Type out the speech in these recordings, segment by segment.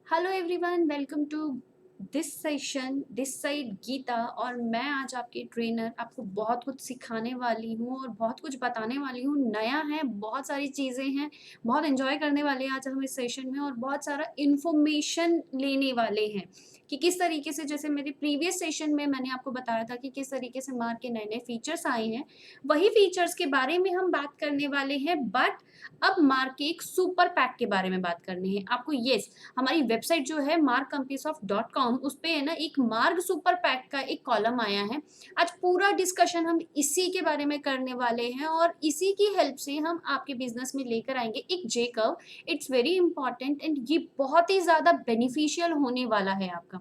Hello everyone, welcome to this session. This side Geeta और मैं आज आपकी ट्रेनर आपको बहुत कुछ सिखाने वाली हूँ और बहुत कुछ बताने वाली हूँ। नया है, बहुत सारी चीज़ें हैं, बहुत एंजॉय करने वाले हैं आज हम इस सेशन में और बहुत सारा इन्फॉर्मेशन लेने वाले हैं कि किस तरीके से, जैसे मेरे प्रीवियस सेशन में मैंने आपको बताया था कि किस तरीके से मार्क के नए नए फीचर्स आए हैं, वही फीचर्स के बारे में हम बात करने वाले हैं। बट अब मार्क के एक सुपर पैक के बारे में बात करनी है आपको। यस, हमारी वेबसाइट जो है markcompisoft.com, उस पे है ना एक मार्ग सुपर पैक का एक कॉलम आया है। आज पूरा डिस्कशन हम इसी के बारे में करने वाले हैं और इसी की हेल्प से हम आपके बिजनेस में लेकर आएंगे एक J curve. It's very important and ये बहुत ही ज्यादा बेनिफिशियल होने वाला है आपका।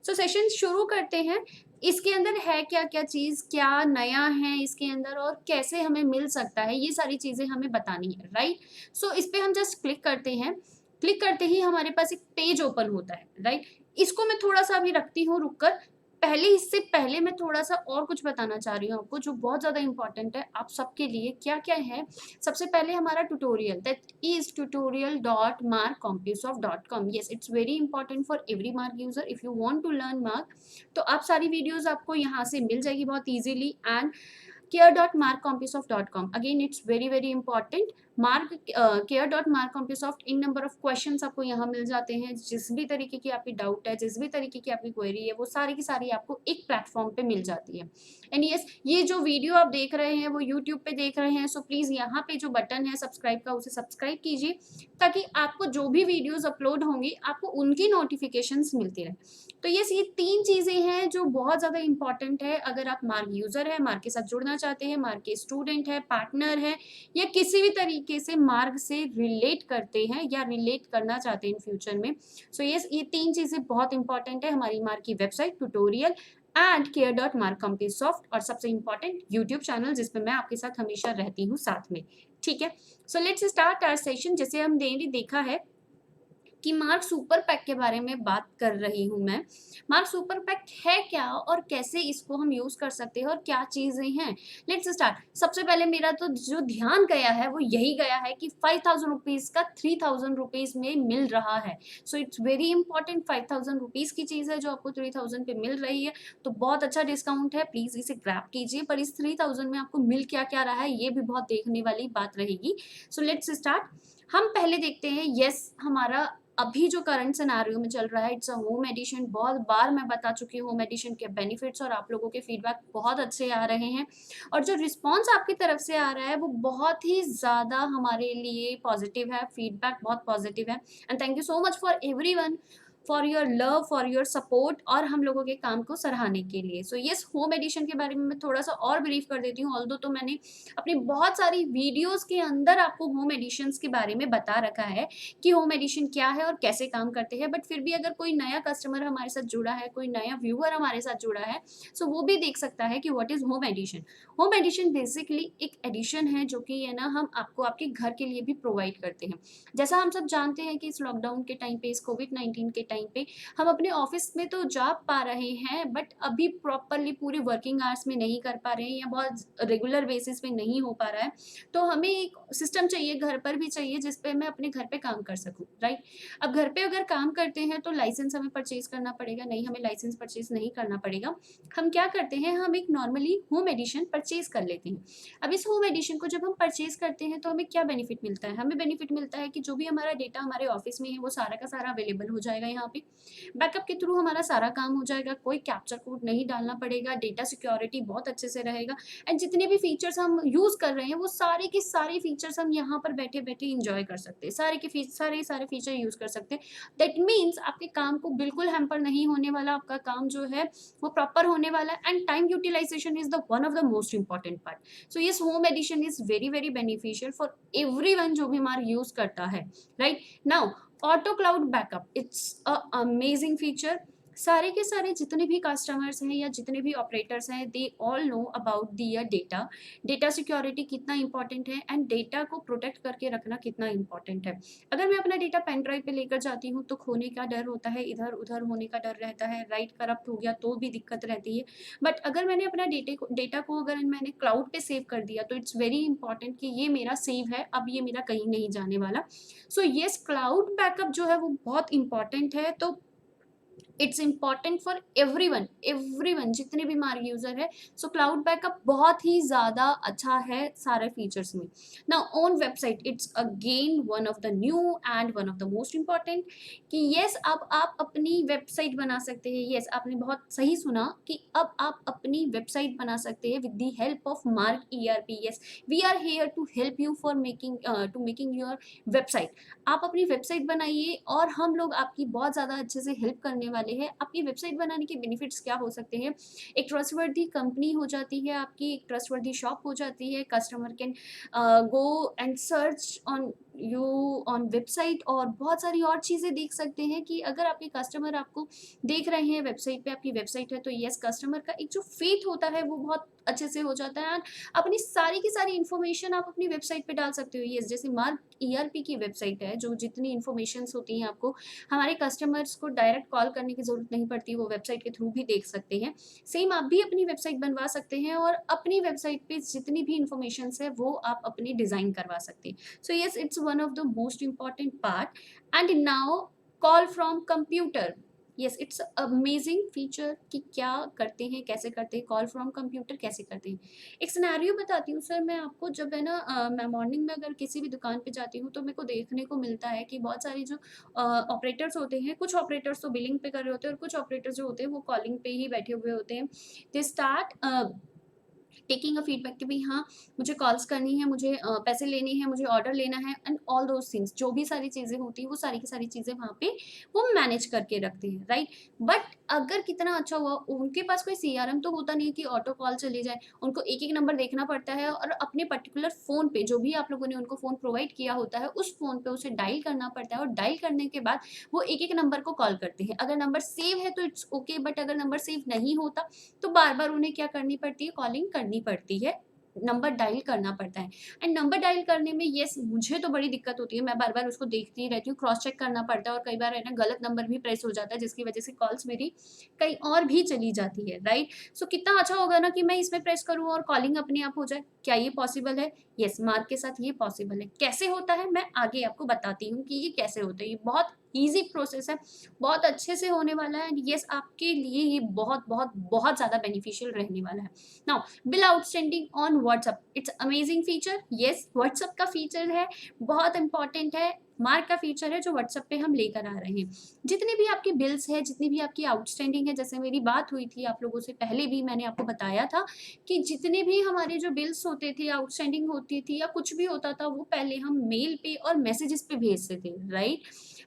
सो सेशन शुरू करते हैं। इसके अंदर है क्या क्या चीज, क्या नया है इसके अंदर और कैसे हमें मिल सकता है, ये सारी चीजें हमें बतानी है, राइट। सो इस पे हम जस्ट क्लिक करते हैं। क्लिक करते ही हमारे पास एक पेज ओपन होता है, राइट। इसको मैं थोड़ा सा अभी रखती हूँ रुककर। पहले, इससे पहले मैं थोड़ा सा और कुछ बताना चाह रही हूँ आपको जो बहुत ज्यादा इंपॉर्टेंट है आप सबके लिए। क्या क्या है, सबसे पहले हमारा tutorial, that is tutorial.markcompusoft.com। Yes, it's very important for every Mark user. If you want to learn Mark तो आप सारी वीडियोस आपको यहाँ से मिल जाएगी बहुत easily. And care.markcompusoft.com, again it's very important। Mark care.markcompusoft, in number of questions आपको यहाँ मिल जाते हैं। जिस भी तरीके की आपकी डाउट है, जिस भी तरीके की आपकी क्वेरी है, वो सारी की सारी आपको एक प्लेटफॉर्म पे मिल जाती है। एंड यस, ये जो वीडियो आप देख रहे हैं वो यूट्यूब पे देख रहे हैं, सो प्लीज यहाँ पे जो बटन है सब्सक्राइब का, उसे सब्सक्राइब कीजिए ताकि आपको जो भी वीडियोज अपलोड होंगी आपको उनकी नोटिफिकेशंस मिलती रहे। तो ये तीन चीजें हैं जो बहुत ज्यादा इंपॉर्टेंट है। अगर आप मार्क यूजर है, मार्क के साथ जुड़ना चाहते हैं, मार्क के स्टूडेंट है, पार्टनर है, या किसी भी तरीके से मार्क से रिलेट करते हैं या रिलेट करना चाहते हैं इन फ्यूचर में, सो ये तीन चीजें बहुत इंपॉर्टेंट है। हमारी मार्क की वेबसाइट, ट्यूटोरियल एंड care.markcompusoft, और सबसे इंपॉर्टेंट यूट्यूब चैनल जिसमें मैं आपके साथ हमेशा रहती हूँ साथ में। ठीक है, so let's start our session. जैसे हम देखा है कि मार्क सुपर पैक के बारे में बात कर रही हूँ मैं। मार्क सुपर पैक है क्या और कैसे इसको हम यूज कर सकते हैं और क्या चीजें हैं, लेट्स स्टार्ट। सबसे पहले मेरा तो जो ध्यान गया है वो यही गया है कि 5000 रुपीज का 3000 रुपीज में मिल रहा है। So it's very important. 5000 rupees की चीज है जो आपको 3000 पे मिल रही है, तो बहुत अच्छा डिस्काउंट है, प्लीज इसे ग्रैब कीजिए। पर इस 3000 में आपको मिल क्या क्या रहा है ये भी बहुत देखने वाली बात रहेगी। सो लेट्स स्टार्ट। हम पहले देखते हैं। यस, हमारा अभी जो करंट सिनेरियो में चल रहा है, इट्स अ होम एडिशन। बहुत बार मैं बता चुकी हूँ होम एडिशन के बेनिफिट्स और आप लोगों के फीडबैक बहुत अच्छे आ रहे हैं और जो रिस्पांस आपकी तरफ से आ रहा है वो बहुत ही ज़्यादा हमारे लिए पॉजिटिव है। फीडबैक बहुत पॉजिटिव है and thank you so much for everyone, for your love, for your support और हम लोगों के काम को सराहने के लिए। सो यस, होम एडिशन के बारे में मैं थोड़ा सा और ब्रीफ कर देती हूँ। ऑल्दो तो मैंने अपनी बहुत सारी वीडियोस के अंदर आपको होम एडिशंस के बारे में बता रखा है कि होम एडिशन क्या है और कैसे काम करते हैं, बट फिर भी अगर कोई नया कस्टमर हमारे साथ जुड़ा है, कोई नया व्यूअर हमारे साथ जुड़ा है, सो वो भी देख सकता है कि what is home edition. Home edition basically एक एडिशन है जो कि है ना हम आपको आपके घर के लिए भी प्रोवाइड करते हैं। जैसा हम सब जानते हैं कि इस लॉकडाउन के टाइम पे, इस कोविड-19 के टाइम पे हम अपने ऑफिस में तो जा पा रहे हैं बट अभी प्रॉपरली पूरे वर्किंग आवर्स में नहीं कर पा रहे हैं या बहुत रेगुलर बेसिस पे नहीं हो पा रहा है, तो हमें एक सिस्टम चाहिए, घर पर भी चाहिए, जिसपे मैं अपने घर पे काम कर सकूं, राइट। अब घर पे अगर काम करते हैं तो लाइसेंस हमें परचेज करना पड़ेगा, नहीं हमें लाइसेंस परचेज नहीं करना पड़ेगा। हम क्या करते हैं, हम एक नॉर्मली होम एडिशन परचेज कर लेते हैं। अब इस होम एडिशन को जब हम परचेज करते हैं तो हमें क्या बेनिफिट मिलता है, हमें बेनिफिट मिलता है कि जो भी हमारा डेटा हमारे ऑफिस में है वो सारा का सारा अवेलेबल हो जाएगा। यहाँ पे बैकअप के थ्रू हमारा सारा काम हो जाएगा, कोई कैप्चर कोड नहीं डालना पड़ेगा, डेटा सिक्योरिटी बहुत अच्छे से रहेगा एंड जितने भी फीचर्स हम यूज कर रहे हैं वो सारे के सारे फीचर्स हम यहाँ पर बैठे बैठे इंजॉय कर सकते हैं। सारे फीचर यूज कर सकते हैं। दैट मीन्स आपके काम को बिल्कुल हैम्पर नहीं होने वाला, आपका काम जो है वो प्रॉपर होने वाला and time utilization is the one of the most important part. So yes, home edition is very beneficial for everyone जो भी हमारा यूज करता है, right. Now auto cloud backup, it's a amazing feature. सारे के सारे जितने भी कस्टमर्स हैं या जितने भी ऑपरेटर्स हैं, they all know about their data. Data security कितना इंपॉर्टेंट है एंड डेटा को प्रोटेक्ट करके रखना कितना इंपॉर्टेंट है। अगर मैं अपना डेटा पेन ड्राइव पे लेकर जाती हूँ तो खोने का डर होता है, इधर उधर होने का डर रहता है, राइट करप्ट हो गया तो भी दिक्कत रहती है। बट अगर मैंने अपना डेटा को अगर मैंने क्लाउड पे सेव कर दिया तो इट्स वेरी इंपॉर्टेंट कि ये मेरा सेव है, अब ये मेरा कहीं नहीं जाने वाला। सो येस, क्लाउड बैकअप जो है वो बहुत इंपॉर्टेंट है। तो it's important for everyone, everyone जितने भी मार्ग यूजर है। सो क्लाउड बैकअप बहुत ही ज्यादा अच्छा है सारे फीचर्स में। Now on website it's again one of the new and one of the most important कि यस अब आप अपनी वेबसाइट बना सकते हैं। यस, आपने बहुत सही सुना कि अब आप अपनी वेबसाइट बना सकते हैं with the help of Mark ERP. Yes, we are here to help you for making your website. आप अपनी वेबसाइट बनाइए और हम लोग आपकी बहुत ज़्यादा अच्छे से हेल्प करने वाले हैं। आपकी वेबसाइट बनाने के बेनिफिट्स क्या हो सकते हैं? एक ट्रस्टवर्दी कंपनी हो जाती है आपकी, एक ट्रस्टवर्दी शॉप हो जाती है। Customer can go and search on you on website और बहुत सारी और चीज़ें देख सकते हैं कि अगर आपके कस्टमर आपको देख रहे हैं वेबसाइट पे, आपकी वेबसाइट है, तो यस कस्टमर का एक जो फेथ होता है वो बहुत अच्छे से हो जाता है। एंड अपनी सारी की सारी इन्फॉर्मेशन आप अपनी वेबसाइट पे डाल सकते हो। यस, जैसे मार्क ईआरपी की वेबसाइट है, जो जितनी इन्फॉर्मेशंस होती हैं आपको, हमारे कस्टमर्स को डायरेक्ट कॉल करने की ज़रूरत नहीं पड़ती, वो वेबसाइट के थ्रू भी देख सकते हैं। सेम आप भी अपनी वेबसाइट बनवा सकते हैं और अपनी वेबसाइट पे जितनी भी इन्फॉर्मेशंस है वो आप अपनी डिज़ाइन करवा सकते हैं। So yes, it's one of the most important part. And now call from computer. Yes, it's amazing feature कि क्या करते हैं, कैसे करते हैं, कॉल फ्रॉम कंप्यूटर कैसे करते हैं। एक सिनेरियो बताती हूँ सर मैं आपको। जब है ना मैं मॉर्निंग में अगर किसी भी दुकान पे जाती हूँ तो मेरे को देखने को मिलता है कि बहुत सारी जो ऑपरेटर्स होते हैं, कुछ ऑपरेटर्स तो बिलिंग पे कर रहे होते हैं और कुछ ऑपरेटर्स जो होते हैं वो कॉलिंग पे ही बैठे हुए होते हैं। They start taking a feedback कि भाई हाँ, मुझे कॉल्स करनी है, मुझे पैसे लेने हैं, मुझे ऑर्डर लेना है एंड ऑल दोज थिंग्स। जो भी सारी चीज़ें होती हैं वो सारी की सारी चीज़ें वहाँ पे वो मैनेज करके रखते हैं, राइट। बट अगर कितना अच्छा हुआ, उनके पास कोई सीआरएम तो होता नहीं है कि ऑटो कॉल चली जाए। उनको एक एक नंबर देखना पड़ता है और अपने पर्टिकुलर फ़ोन पे, जो भी आप लोगों ने उनको फ़ोन प्रोवाइड किया होता है, उस फ़ोन पे उसे डायल करना पड़ता है और डायल करने के बाद वो एक एक नंबर को कॉल करते हैं। अगर नंबर सेव है तो इट्स ओके, बट अगर नंबर सेव नहीं होता तो बार-बार उन्हें क्या करनी पड़ती है, कॉलिंग करनी पड़ती है, नंबर डायल करना पड़ता है। एंड नंबर डायल करने में येस मुझे तो बड़ी दिक्कत होती है, मैं बार-बार उसको देखती रहती हूँ, क्रॉस चेक करना पड़ता है और कई बार है ना गलत नंबर भी प्रेस हो जाता है जिसकी वजह से कॉल्स मेरी कहीं और भी चली जाती है, राइट? सो कितना अच्छा होगा ना कि मैं इसमें प्रेस करूँ और कॉलिंग अपने आप हो जाए। क्या ये पॉसिबल है? येस, मार्क के साथ ये पॉसिबल है। कैसे होता है मैं आगे आपको बताती हूँ कि ये कैसे होता है। ये बहुत ईज़ी प्रोसेस है, बहुत अच्छे से होने वाला है एंड येस आपके लिए ये बहुत, बहुत, बहुत ज़्यादा बेनिफिशियल रहने वाला है। Now bill outstanding on WhatsApp, it's amazing feature. Yes, WhatsApp का फीचर है, बहुत इंपॉर्टेंट है। मार्क का फीचर है जो व्हाट्सएप पे हम लेकर आ रहे हैं। जितने भी आपके बिल्स हैं, जितनी भी आपकी आउटस्टैंडिंग है, जैसे मेरी बात हुई थी आप लोगों से पहले भी मैंने आपको बताया था कि जितने भी हमारे जो बिल्स होते थे, आउटस्टैंडिंग होती थी या कुछ भी होता था, वो पहले हम मेल पे और मैसेजेस पे भेजते थे, राइट?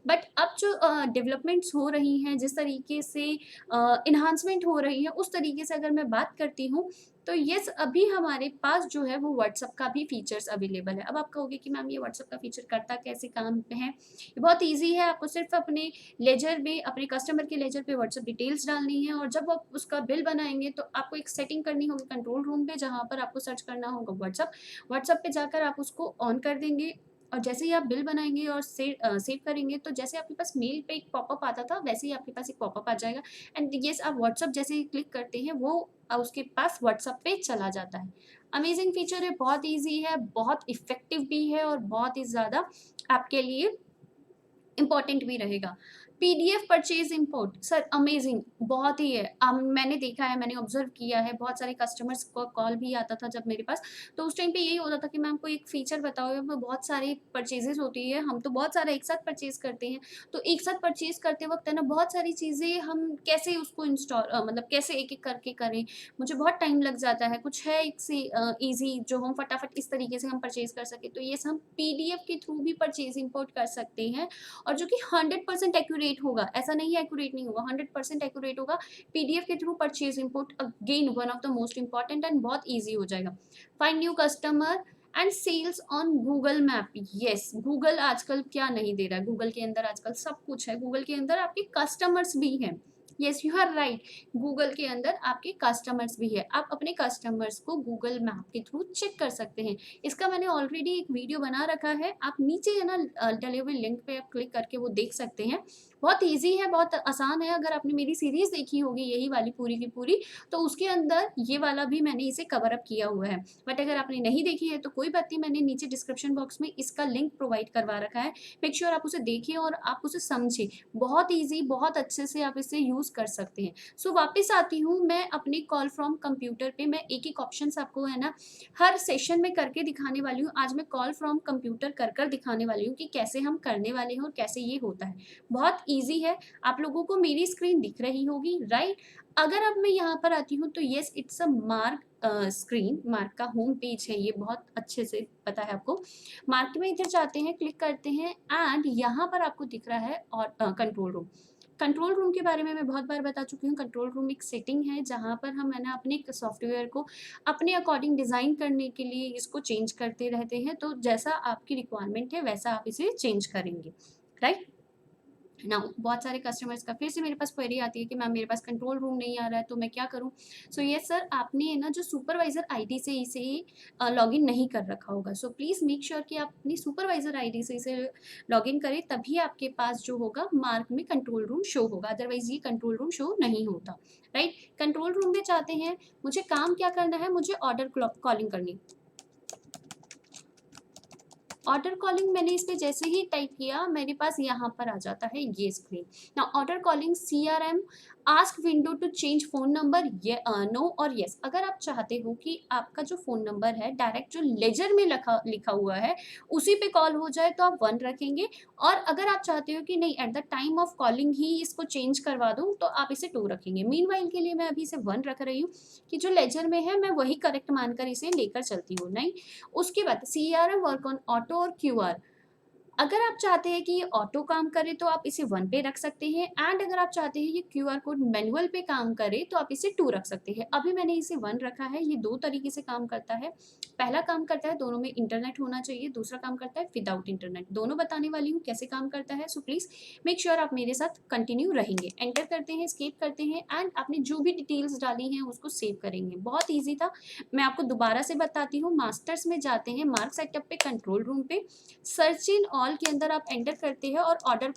बट अब जो डेवलपमेंट्स हो रही हैं, जिस तरीके से एनहांसमेंट हो रही है, उस तरीके से अगर मैं बात करती हूँ, तो येस अभी हमारे पास जो है वो व्हाट्सएप का भी फीचर्स अवेलेबल है। अब आप कहोगे कि मैम ये व्हाट्सएप का फीचर करता कैसे काम है? ये बहुत ईज़ी है, आपको सिर्फ़ अपने लेजर में, अपने कस्टमर के लेजर पे व्हाट्सएप डिटेल्स डालनी है और जब आप उसका बिल बनाएँगे तो आपको एक सेटिंग करनी होगी कंट्रोल रूम पे, जहाँ पर आपको सर्च करना होगा व्हाट्सएप। व्हाट्सएप पे जाकर आप उसको ऑन कर देंगे और जैसे ही आप बिल बनाएँगे और सेव करेंगे, तो जैसे आपके पास मेल पे एक पॉपअप आता था, वैसे ही आपके पास एक पॉपअप आ जाएगा एंड येस आप व्हाट्सएप जैसे ही क्लिक करते हैं, वो उसके पास व्हाट्सएप पे चला जाता है। अमेज़िंग फीचर है, बहुत ईज़ी है, बहुत इफ़ेक्टिव भी है और बहुत ही ज़्यादा आपके लिए इम्पोर्टेंट भी रहेगा। PDF purchase import sir amazing बहुत ही है। मैंने देखा है, मैंने ऑब्ज़र्व किया है, बहुत सारे कस्टमर्स को कॉल भी आता था जब मेरे पास, तो उस टाइम पे यही होता था कि मैम कोई एक फ़ीचर बताओ, या फिर बहुत सारी परचेज़ेज़ होती है, हम तो बहुत सारा एक साथ परचेज़ करते हैं। तो एक साथ परचेज़ करते वक़्त है ना बहुत सारी चीज़ें हम कैसे उसको मतलब कैसे एक-एक करके करें, मुझे बहुत टाइम लग जाता है। कुछ है एक सी ईज़ी जो हम फटाफट इस तरीके से हम परचेज़ कर सकें, तो ये हम पीडीएफ के थ्रू भी परचेज़ इम्पोर्ट कर सकते हैं और जो कि 100% एक्यूरेट होगा, ऐसा नहीं है एक्यूरेट नहीं होगा, 100% एक्यूरेट होगा। पीडीएफ के through purchase import again one of the most important and बहुत ईज़ी हो जाएगा। Find new customer and sales on Google map. Yes, Google आजकल क्या नहीं दे रहा है, गूगल के अंदर आजकल सब कुछ है, गूगल के अंदर आपके कस्टमर्स भी हैं। Yes you are right. Google के अंदर आपके कस्टमर्स भी है, आप अपने कस्टमर्स को गूगल मैप के थ्रू चेक कर सकते हैं। इसका मैंने ऑलरेडी एक वीडियो बना रखा है, आप नीचे है ना डले हुए लिंक पे आप क्लिक करके वो देख सकते हैं। बहुत ईजी है, बहुत आसान है। अगर आपने मेरी सीरीज देखी होगी यही वाली पूरी की पूरी, तो उसके अंदर ये वाला भी मैंने इसे कवर अप किया हुआ है। बट अगर आपने नहीं देखी है तो कोई बात नहीं, मैंने नीचे डिस्क्रिप्शन बॉक्स में इसका लिंक प्रोवाइड करवा रखा है। मेक श्योर आप उसे देखिए और आप उसे समझें। बहुत ईजी, बहुत अच्छे से आप इसे यूज कर सकते हैं। सो वापस आती हूँ मैं अपने कॉल फ्रॉम कंप्यूटर पे। मैं एक एक ऑप्शन आपको है ना हर सेशन में करके दिखाने वाली हूँ। आज मैं कॉल फ्रॉम कंप्यूटर कर दिखाने वाली हूँ कि कैसे हम करने वाले हैं और कैसे ये होता है। बहुत ईजी है। आप लोगों को मेरी स्क्रीन दिख रही होगी, राइट? अगर अब मैं यहाँ पर आती हूँ तो yes it's a mark screen. Mark का होम पेज है ये, बहुत अच्छे से पता है आपको। मार्क में इधर जाते हैं, क्लिक करते हैं एंड यहाँ पर आपको दिख रहा है और कंट्रोल रूम। कंट्रोल रूम के बारे में मैं बहुत बार बता चुकी हूँ। कंट्रोल रूम एक सेटिंग है जहाँ पर हम है ना अपने सॉफ्टवेयर को अपने अकॉर्डिंग डिज़ाइन करने के लिए इसको चेंज करते रहते हैं। तो जैसा आपकी रिक्वायरमेंट है वैसा आप इसे चेंज करेंगे, राइट? नाउ बहुत सारे कस्टमर्स का फिर से मेरे पास क्वेरी आती है कि मैम मेरे पास कंट्रोल रूम नहीं आ रहा है तो मैं क्या करूँ? सो यस सर, आपने है ना जो सुपरवाइज़र आईडी से इसे लॉगिन नहीं कर रखा होगा। सो प्लीज़ मेक श्योर कि आप अपनी सुपरवाइज़र आईडी से इसे लॉगिन करें, तभी आपके पास जो होगा मार्क में कंट्रोल रूम शो होगा, अदरवाइज़ ये कंट्रोल रूम शो नहीं होता, राइट? कंट्रोल रूम में जाते हैं, मुझे काम क्या करना है? मुझे ऑर्डर कॉलिंग करनी है। ऑर्डर कॉलिंग मैंने इस पे जैसे ही टाइप किया मेरे पास यहाँ पर आ जाता है ये screen. Now order calling CRM ask window to change phone number, ये नो और येस। अगर आप चाहते हो कि आपका जो फ़ोन नंबर है डायरेक्ट जो लेजर में लिखा लिखा हुआ है उसी पे कॉल हो जाए तो आप 1 रखेंगे, और अगर आप चाहते हो कि नहीं at the time of calling ही इसको चेंज करवा दूँ तो आप इसे 2 रखेंगे। मीनवाइल के लिए मैं अभी इसे 1 रख रही हूँ कि जो लेजर में है मैं वही करेक्ट मानकर इसे लेकर चलती हूँ, नहीं। उसके बाद सीआरएम वर्क ऑन ऑटो और क्यूआर। अगर आप चाहते हैं कि ये ऑटो काम करे तो आप इसे 1 पे रख सकते हैं, एंड अगर आप चाहते हैं ये क्यूआर कोड मैनुअल पे काम करे तो आप इसे 2 रख सकते हैं। अभी मैंने इसे 1 रखा है। ये 2 तरीके से काम करता है। पहला काम करता है दोनों में इंटरनेट होना चाहिए, दूसरा काम करता है विदाउट इंटरनेट। दोनों बताने वाली हूँ कैसे काम करता है। सो प्लीज़ मेक श्योर आप मेरे साथ कंटिन्यू रहेंगे। एंटर करते हैं, एस्केप करते हैं एंड आपने जो भी डिटेल्स डाली हैं उसको सेव करेंगे। बहुत ईज़ी था। मैं आपको दोबारा से बताती हूँ। मास्टर्स में जाते हैं, मार्क सेटअप पे, कंट्रोल रूम पे, सर्च इन ऑल के अंदर आप एंटर करते हैं और ऑर्डर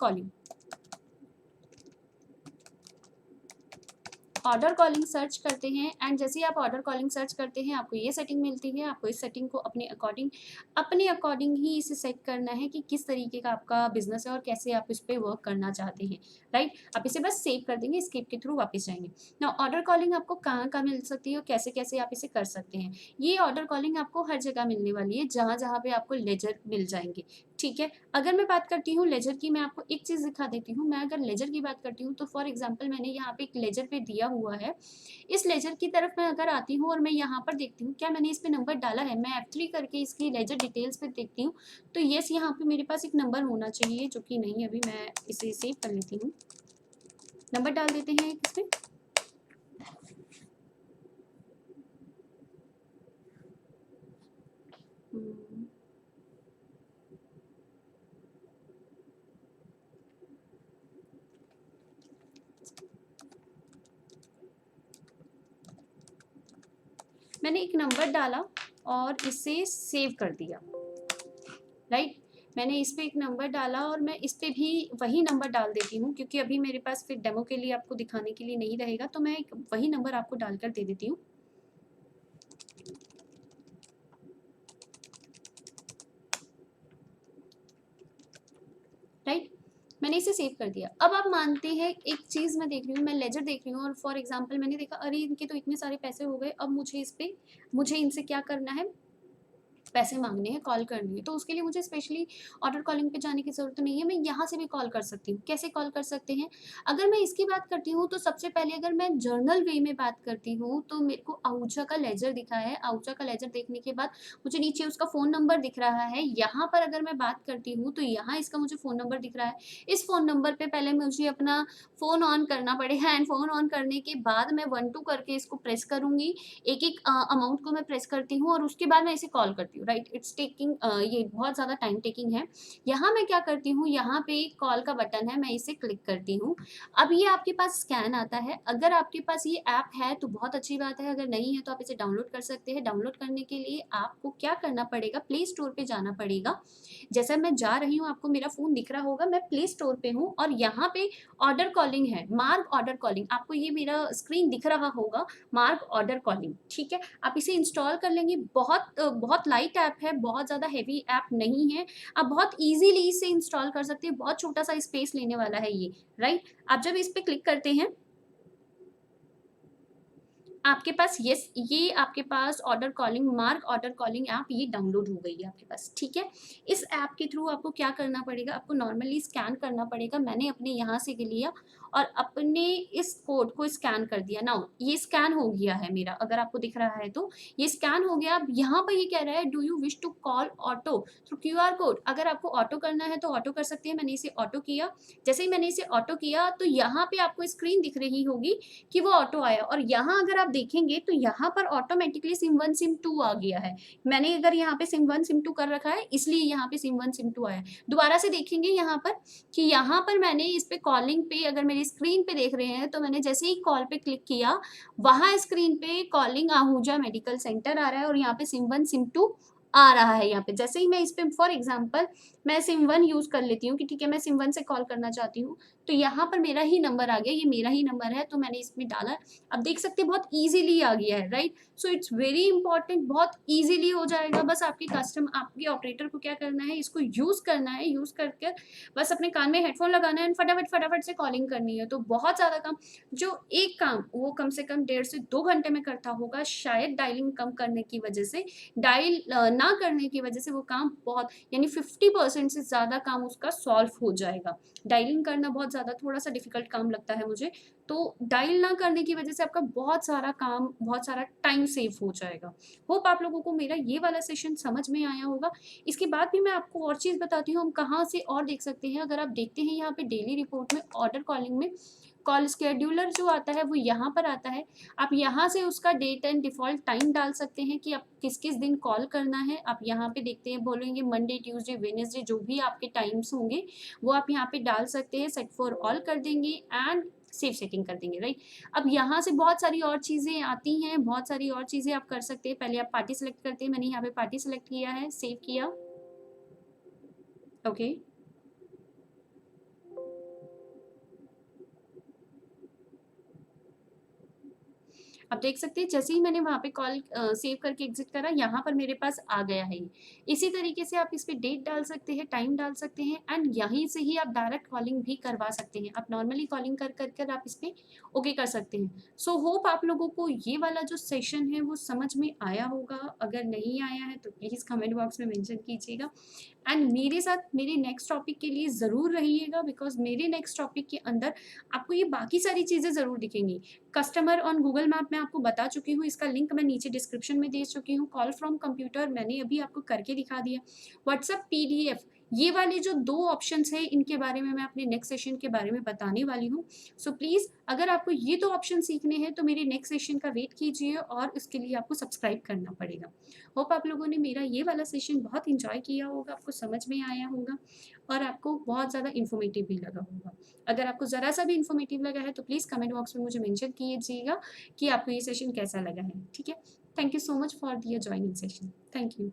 कॉलिंग सर्च करते हैं एंड जैसे ही आप ऑर्डर कॉलिंग सर्च करते हैं आपको ये सेटिंग मिलती है। आपको इस सेटिंग को अपने अकॉर्डिंग ही इसे सेट करना है कि किस तरीके का आपका बिजनेस है और कैसे आप इस पे वर्क करना चाहते हैं, राइट? आप इसे बस सेव कर देंगे, स्किप के थ्रू वापस जाएंगे। ना ऑर्डर कॉलिंग आपको कहाँ मिल सकती है और कैसे कैसे आप इसे कर सकते हैं। ये ऑर्डर कॉलिंग आपको हर जगह मिलने वाली है जहाँ जहाँ पे आपको लेजर मिल जाएंगे, ठीक है? अगर मैं बात करती हूँ लेजर की, मैं आपको एक चीज़ दिखा देती हूँ। मैं अगर लेजर की बात करती हूँ तो फॉर एग्जांपल मैंने यहाँ पे एक लेजर पे दिया हुआ है। इस लेजर की तरफ मैं अगर आती हूँ और मैं यहाँ पर देखती हूँ क्या मैंने इस पे नंबर डाला है, मैं F3 करके इसकी लेजर डिटेल्स पे देखती हूँ तो यस यहाँ पे मेरे पास एक नंबर होना चाहिए जो कि नहीं। अभी मैं इसे सेव कर लेती हूँ। नंबर डाल देते हैं इस पे। मैंने एक नंबर डाला और इसे सेव कर दिया, राइट? मैंने इस पे एक नंबर डाला और मैं इस पे भी वही नंबर डाल देती हूँ क्योंकि अभी मेरे पास फिर डेमो के लिए आपको दिखाने के लिए नहीं रहेगा, तो मैं एक वही नंबर आपको डालकर दे देती हूँ, राइट? मैंने इसे सेव कर दिया। अब आप मानते हैं एक चीज़ मैं देख रही हूँ, मैं लेजर देख रही हूँ और फॉर एग्जांपल मैंने देखा अरे इनके तो इतने सारे पैसे हो गए, अब मुझे इनसे क्या करना है, पैसे मांगने हैं, कॉल करनी है। तो उसके लिए मुझे स्पेशली ऑर्डर कॉलिंग पे जाने की ज़रूरत नहीं है, मैं यहाँ से भी कॉल कर सकती हूँ। कैसे कॉल कर सकते हैं? अगर मैं इसकी बात करती हूँ तो सबसे पहले अगर मैं जर्नल वे में बात करती हूँ तो मेरे को आहूजा का लेजर दिखा है। आहूजा का लेजर देखने के बाद मुझे नीचे उसका फ़ोन नंबर दिख रहा है। यहाँ पर अगर मैं बात करती हूँ तो यहाँ इसका मुझे फ़ोन नंबर दिख रहा है। इस फ़ोन नंबर पे पहले मुझे अपना फ़ोन ऑन करना पड़ेगा एंड फ़ोन ऑन करने के बाद मैं 1 2 करके इसको प्रेस करूँगी। एक-एक अमाउंट को मैं प्रेस करती हूँ और उसके बाद मैं इसे कॉल करती हूँ। करती हूँ, राइट? इट्स टेकिंग ये बहुत ज़्यादा टाइम टेकिंग है। यहाँ मैं क्या करती हूँ, यहाँ पे एक कॉल का बटन है, मैं इसे क्लिक करती हूँ। अब ये आपके पास स्कैन आता है, अगर आपके पास ये ऐप है तो बहुत अच्छी बात है, अगर नहीं है तो आप इसे डाउनलोड कर सकते हैं। डाउनलोड करने के लिए आपको क्या करना पड़ेगा, प्ले स्टोर पे जाना पड़ेगा। जैसे मैं जा रही हूँ, आपको मेरा फ़ोन दिख रहा होगा, मैं प्ले स्टोर पे हूँ और यहाँ पे ऑर्डर कॉलिंग है, मार्ग ऑर्डर कॉलिंग, आपको ये मेरा स्क्रीन दिख रहा होगा, मार्ग ऑर्डर कॉलिंग, ठीक है? आप इसे इंस्टॉल कर लेंगे, बहुत लाइट ऐप है, बहुत ज़्यादा हेवी ऐप नहीं है, आप बहुत ईज़िली इसे इंस्टॉल कर सकते हैं, बहुत छोटा-सा स्पेस लेने वाला है ये, राइट? आप जब इस पे क्लिक करते हैं, आपके पास ये आपके पास order calling, mark order calling app ये डाउनलोड हो गई है आपके पास, ठीक है? इस ऐप के थ्रू आपको क्या करना पड़ेगा, आपको नॉर्मली स्कैन करना पड़ेगा। मैंने अपने यहाँ से लिया और अपने इस कोड को स्कैन कर दिया। नाउ ये स्कैन हो गया है मेरा, अगर आपको दिख रहा है तो, ये स्कैन हो गया। अब यहाँ पर ये कह रहा है, do you wish to call auto through QR code? अगर आपको ऑटो करना है तो ऑटो कर सकते हैं, मैंने इसे ऑटो किया। जैसे ही मैंने इसे ऑटो किया तो यहाँ पे आपको स्क्रीन दिख रही होगी कि वो ऑटो आया और यहाँ अगर आप देखेंगे तो यहाँ पर ऑटोमेटिकली सिम 1 सिम 2 आ गया है। मैंने अगर यहाँ पे सिम 1 सिम 2 कर रखा है, इसलिए यहाँ पे सिम 1 सिम 2 आया है। दोबारा से देखेंगे यहाँ पर कि यहाँ पर मैंने इस पे कॉलिंग पे, अगर मेरी स्क्रीन पे देख रहे हैं तो मैंने जैसे ही कॉल पे क्लिक किया, वहाँ स्क्रीन पे कॉलिंग आहूजा मेडिकल सेंटर आ रहा है और यहाँ पे सिम 1 सिम 2 आ रहा है यहाँ पे। जैसे ही मैं इस पे फॉर एग्ज़ाम्पल मैं सिम 1 यूज़ कर लेती हूँ कि ठीक है, मैं सिम 1 से कॉल करना चाहती हूँ, तो यहाँ पर मेरा ही नंबर आ गया, ये मेरा ही नंबर है, तो मैंने इसमें डाला। अब देख सकते हैं बहुत ईज़िली आ गया है, right? So it's very important, बहुत ईज़िली हो जाएगा। बस आपके ऑपरेटर को क्या करना है, इसको यूज़ करना है, यूज़ करके बस अपने कान में हेडफ़ोन लगाना है एंड फटाफट से कॉलिंग करनी है। तो बहुत ज़्यादा काम, जो एक काम वो कम से कम 1.5 से 2 घंटे में करता होगा, शायद डायलिंग कम करने की वजह से, ना करने की वजह से वो काम बहुत, यानी 50% से ज़्यादा काम उसका सॉल्व हो जाएगा। डायलिंग करना बहुत ज़्यादा थोड़ा-सा डिफ़िकल्ट काम लगता है मुझे, तो डायल ना करने की वजह से आपका बहुत सारा काम, बहुत सारा टाइम सेव हो जाएगा। होप आप लोगों को मेरा ये वाला सेशन समझ में आया होगा। इसके बाद भी मैं आपको और चीज़ बताती हूँ, हम कहाँ से और देख सकते हैं। अगर आप देखते हैं यहाँ पे डेली रिपोर्ट में, ऑर्डर कॉलिंग में, कॉल शेड्यूलर जो आता है वो यहाँ पर आता है। आप यहाँ से उसका डेट एंड डिफ़ॉल्ट टाइम डाल सकते हैं कि आप किस-किस दिन कॉल करना है। आप यहाँ पे देखते हैं, बोलेंगे मंडे, ट्यूसडे, वेडनेसडे, जो भी आपके टाइम्स होंगे वो आप यहाँ पे डाल सकते हैं, सेट फॉर ऑल कर देंगे एंड सेव सेटिंग कर देंगे, राइट? अब यहाँ से बहुत सारी और चीज़ें आती हैं, बहुत सारी और चीज़ें आप कर सकते हैं। पहले आप पार्टी सेलेक्ट करते हैं, मैंने यहाँ पे पार्टी सेलेक्ट किया है, सेव किया, ओके। आप देख सकते हैं जैसे ही मैंने वहाँ पे कॉल सेव करके एग्ज़िट करा, यहाँ पर मेरे पास आ गया है ये। इसी तरीके से आप इस पे डेट डाल सकते हैं, टाइम डाल सकते हैं एंड यहीं से ही आप डायरेक्ट कॉलिंग भी करवा सकते हैं। आप नॉर्मली कॉलिंग कर आप इस पे ओके कर सकते हैं। सो होप आप लोगों को ये वाला जो सेशन है वो समझ में आया होगा। अगर नहीं आया है तो प्लीज़ कमेंट बॉक्स में मेंशन कीजिएगा एंड मेरे साथ मेरे नेक्स्ट टॉपिक के लिए ज़रूर रहिएगा, बिकॉज़ मेरे नेक्स्ट टॉपिक के अंदर आपको ये बाकी सारी चीज़ें ज़रूर दिखेंगी। कस्टमर ऑन गूगल मैप मैं आपको बता चुकी हूँ, इसका लिंक मैं नीचे डिस्क्रिप्शन में दे चुकी हूँ। कॉल फ्रॉम कंप्यूटर मैंने अभी आपको करके दिखा दिया। व्हाट्सएप पीडीएफ, ये वाले जो 2 ऑप्शंस हैं, इनके बारे में मैं अपने नेक्स्ट सेशन के बारे में बताने वाली हूँ। सो प्लीज़ अगर आपको ये 2 ऑप्शन सीखने हैं तो मेरे नेक्स्ट सेशन का वेट कीजिए और उसके लिए आपको सब्सक्राइब करना पड़ेगा। होप आप लोगों ने मेरा ये वाला सेशन बहुत एन्जॉय किया होगा, आपको समझ में आया होगा और आपको बहुत ज़्यादा इन्फॉर्मेटिव भी लगा होगा। अगर आपको ज़रा-सा भी इन्फॉर्मेटिव लगा है तो प्लीज़ कमेंट बॉक्स में मुझे मेंशन कीजिएगा कि आपको ये सेशन कैसा लगा है, ठीक है? Thank you so much for the joining session. Thank you.